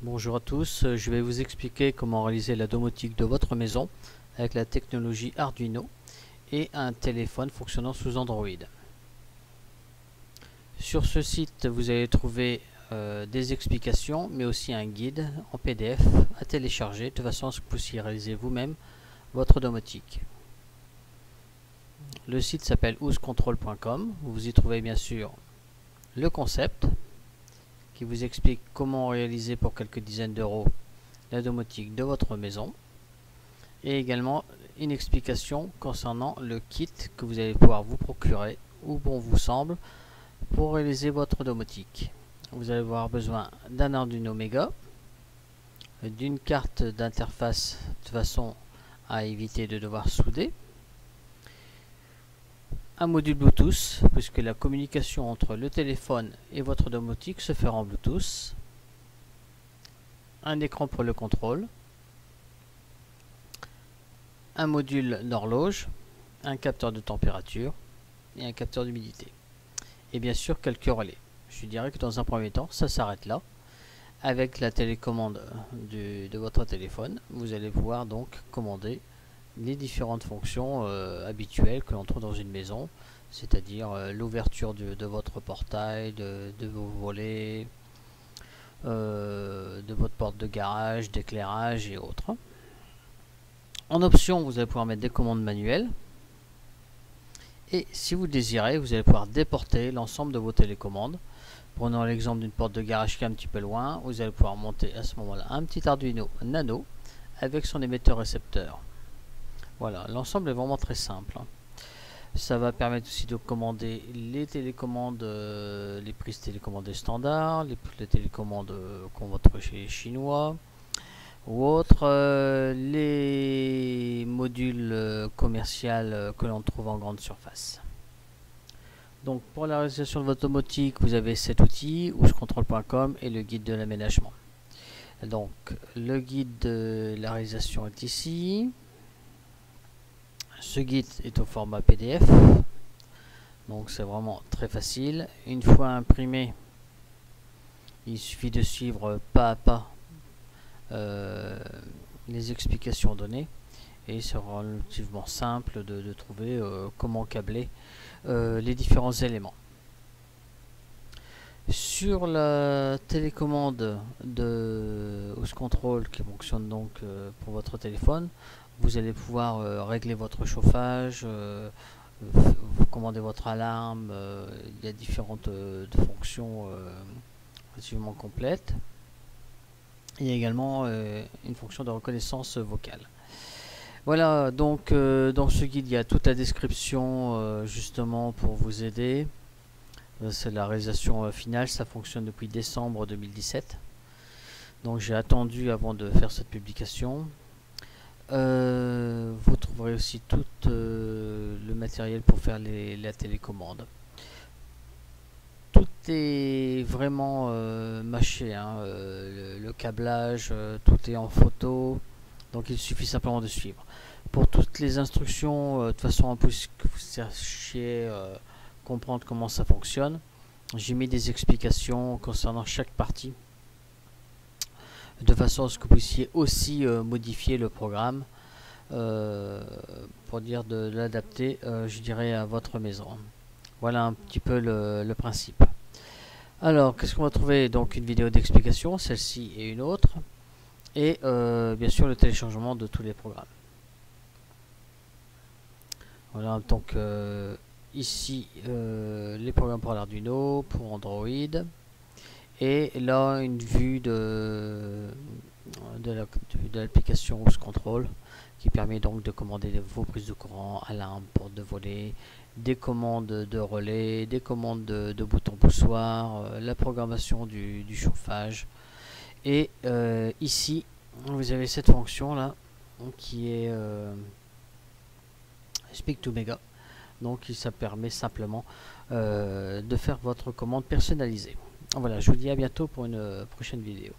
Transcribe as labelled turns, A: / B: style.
A: Bonjour à tous, je vais vous expliquer comment réaliser la domotique de votre maison avec la technologie Arduino et un téléphone fonctionnant sous Android. Sur ce site, vous allez trouver des explications, mais aussi un guide en PDF à télécharger de façon à ce que vous puissiez réaliser vous-même votre domotique. Le site s'appelle whoscontrol.com. Vous y trouvez bien sûr le concept qui vous explique comment réaliser pour quelques dizaines d'euros la domotique de votre maison, et également une explication concernant le kit que vous allez pouvoir vous procurer où bon vous semble pour réaliser votre domotique. Vous allez avoir besoin d'un Arduino Mega, d'une carte d'interface de façon à éviter de devoir souder, un module Bluetooth, puisque la communication entre le téléphone et votre domotique se fera en Bluetooth, un écran pour le contrôle, un module d'horloge, un capteur de température et un capteur d'humidité. Et bien sûr quelques relais. Je dirais que dans un premier temps, ça s'arrête là. Avec la télécommande de votre téléphone, vous allez pouvoir donc commander les différentes fonctions habituelles que l'on trouve dans une maison, c'est-à-dire l'ouverture de votre portail, de vos volets, de votre porte de garage, d'éclairage et autres. En option, vous allez pouvoir mettre des commandes manuelles. Et si vous désirez, vous allez pouvoir déporter l'ensemble de vos télécommandes. Prenons l'exemple d'une porte de garage qui est un petit peu loin. Vous allez pouvoir monter à ce moment-là un petit Arduino Nano avec son émetteur récepteur. Voilà, l'ensemble est vraiment très simple. Ça va permettre aussi de commander les télécommandes, les prises télécommandées standards, les télécommandes qu'on va trouver chez les Chinois ou autres, les modules commerciaux que l'on trouve en grande surface. Donc pour la réalisation de votre domotique, vous avez cet outil, whoscontrol.com, et le guide de l'aménagement. Donc le guide de la réalisation est ici. Ce guide est au format PDF, donc c'est vraiment très facile. Une fois imprimé, il suffit de suivre pas à pas les explications données, et c'est relativement simple de trouver comment câbler les différents éléments. Sur la télécommande de whoscontrol qui fonctionne donc pour votre téléphone, vous allez pouvoir régler votre chauffage, commander votre alarme. Il y a différentes fonctions relativement complètes. Il y a également une fonction de reconnaissance vocale. Voilà, donc dans ce guide, il y a toute la description justement pour vous aider. C'est la réalisation finale, ça fonctionne depuis décembre 2017. Donc j'ai attendu avant de faire cette publication. Vous trouverez aussi tout le matériel pour faire la télécommande. Tout est vraiment mâché, hein, le câblage, tout est en photo, donc il suffit simplement de suivre. Pour toutes les instructions, de façon à ce que vous sachiez comprendre comment ça fonctionne, j'ai mis des explications concernant chaque partie, de façon à ce que vous puissiez aussi modifier le programme pour dire de l'adapter, je dirais, à votre maison. Voilà un petit peu le principe. Alors, qu'est-ce qu'on va trouver? Donc une vidéo d'explication, celle-ci et une autre, et bien sûr le téléchargement de tous les programmes. Voilà, donc ici les programmes pour l'Arduino, pour Android. Et là, une vue de l'application whoscontrol qui permet donc de commander vos prises de courant, alarme, porte de volet, des commandes de relais, des commandes de boutons poussoirs, la programmation du chauffage. Et ici, vous avez cette fonction là qui est Speak to Mega. Donc ça permet simplement de faire votre commande personnalisée. Voilà, je vous dis à bientôt pour une prochaine vidéo.